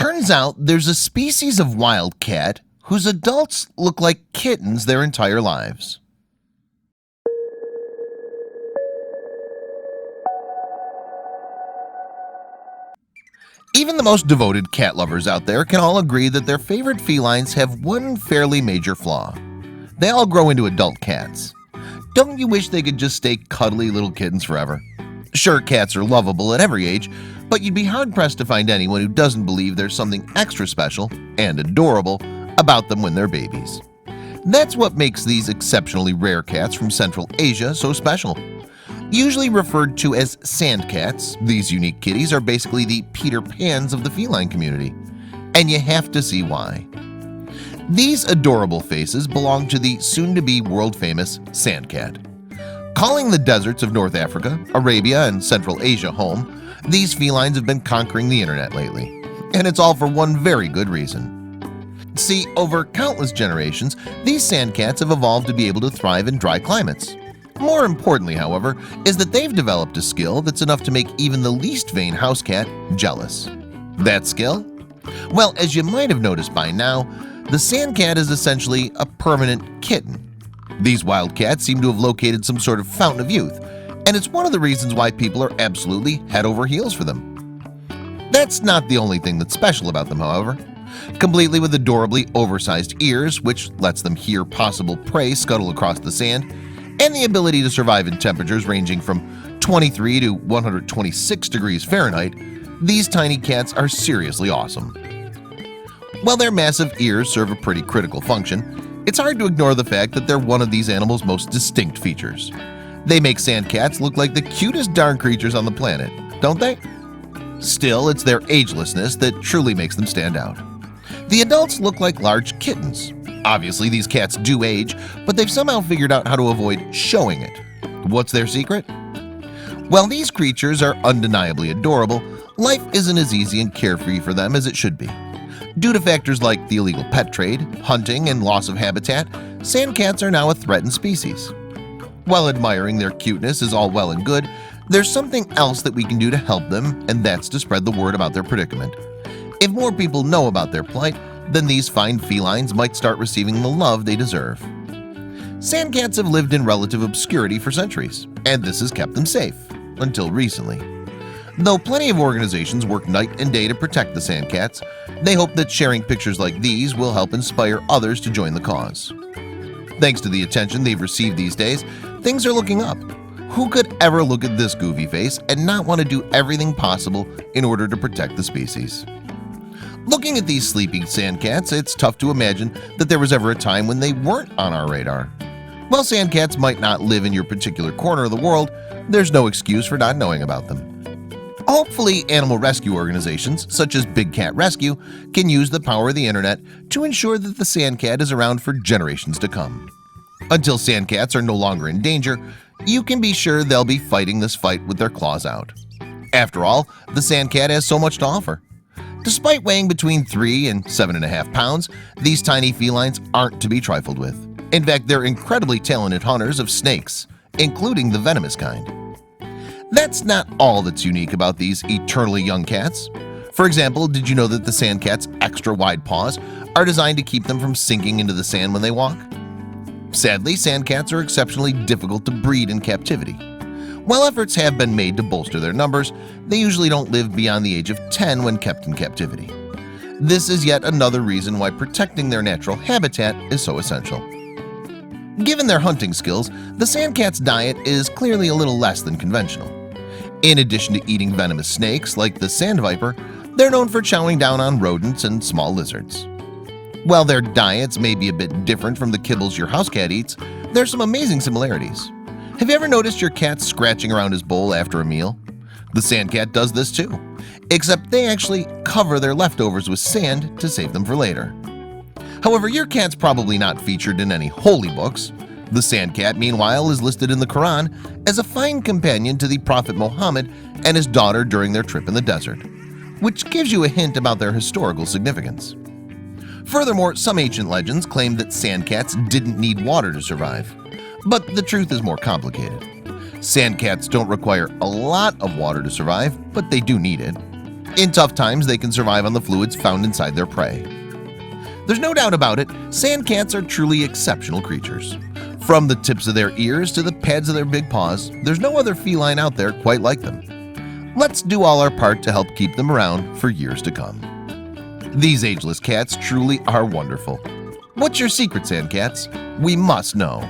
Turns out there's a species of wild cat whose adults look like kittens their entire lives. Even the most devoted cat lovers out there can all agree that their favorite felines have one fairly major flaw. They all grow into adult cats. Don't you wish they could just stay cuddly little kittens forever? Sure, cats are lovable at every age, but you'd be hard-pressed to find anyone who doesn't believe there's something extra special and adorable about them when they're babies. That's what makes these exceptionally rare cats from Central Asia so special. Usually referred to as sand cats, these unique kitties are basically the Peter Pans of the feline community. And you have to see why. These adorable faces belong to the soon-to-be world-famous sand cat. Calling the deserts of North Africa, Arabia, and Central Asia home, these felines have been conquering the internet lately. And it's all for one very good reason. See, over countless generations, these sand cats have evolved to be able to thrive in dry climates. More importantly, however, is that they've developed a skill that's enough to make even the least vain house cat jealous. That skill? Well, as you might have noticed by now, the sand cat is essentially a permanent kitten. These wild cats seem to have located some sort of fountain of youth, and it's one of the reasons why people are absolutely head over heels for them. That's not the only thing that's special about them, however. Completely with adorably oversized ears, which lets them hear possible prey scuttle across the sand, and the ability to survive in temperatures ranging from 23 to 126 degrees Fahrenheit, these tiny cats are seriously awesome. While their massive ears serve a pretty critical function, it's hard to ignore the fact that they're one of these animals' most distinct features. They make sand cats look like the cutest darn creatures on the planet, don't they? Still, it's their agelessness that truly makes them stand out. The adults look like large kittens. Obviously, these cats do age, but they've somehow figured out how to avoid showing it. What's their secret? While these creatures are undeniably adorable, life isn't as easy and carefree for them as it should be. Due to factors like the illegal pet trade, hunting, and loss of habitat, sand cats are now a threatened species. While admiring their cuteness is all well and good, there's something else that we can do to help them, and that's to spread the word about their predicament. If more people know about their plight, then these fine felines might start receiving the love they deserve. Sand cats have lived in relative obscurity for centuries, and this has kept them safe, until recently. Though plenty of organizations work night and day to protect the sand cats, they hope that sharing pictures like these will help inspire others to join the cause. Thanks to the attention they've received these days, things are looking up. Who could ever look at this goofy face and not want to do everything possible in order to protect the species? Looking at these sleeping sand cats, it's tough to imagine that there was ever a time when they weren't on our radar. While sand cats might not live in your particular corner of the world, there's no excuse for not knowing about them. Hopefully, animal rescue organizations such as Big Cat Rescue can use the power of the internet to ensure that the sand cat is around for generations to come. Until sand cats are no longer in danger, you can be sure they'll be fighting this fight with their claws out. After all, the sand cat has so much to offer. Despite weighing between 3 and 7.5 pounds, these tiny felines aren't to be trifled with. In fact, they're incredibly talented hunters of snakes, including the venomous kind. That's not all that's unique about these eternally young cats. For example, did you know that the sand cat's extra wide paws are designed to keep them from sinking into the sand when they walk? Sadly, sand cats are exceptionally difficult to breed in captivity. While efforts have been made to bolster their numbers, they usually don't live beyond the age of 10 when kept in captivity. This is yet another reason why protecting their natural habitat is so essential. Given their hunting skills, the sand cat's diet is clearly a little less than conventional. In addition to eating venomous snakes like the sand viper, they're known for chowing down on rodents and small lizards. While their diets may be a bit different from the kibbles your house cat eats, there's some amazing similarities. Have you ever noticed your cat scratching around his bowl after a meal? The sand cat does this too, except they actually cover their leftovers with sand to save them for later. However, your cat's probably not featured in any holy books. The sand cat, meanwhile, is listed in the Quran as a fine companion to the Prophet Muhammad and his daughter during their trip in the desert, which gives you a hint about their historical significance. Furthermore, some ancient legends claim that sand cats didn't need water to survive. But the truth is more complicated. Sand cats don't require a lot of water to survive, but they do need it. In tough times, they can survive on the fluids found inside their prey. There's no doubt about it, sand cats are truly exceptional creatures. From the tips of their ears to the pads of their big paws, there's no other feline out there quite like them. Let's do all our part to help keep them around for years to come. These ageless cats truly are wonderful. What's your secret, sand cats? We must know.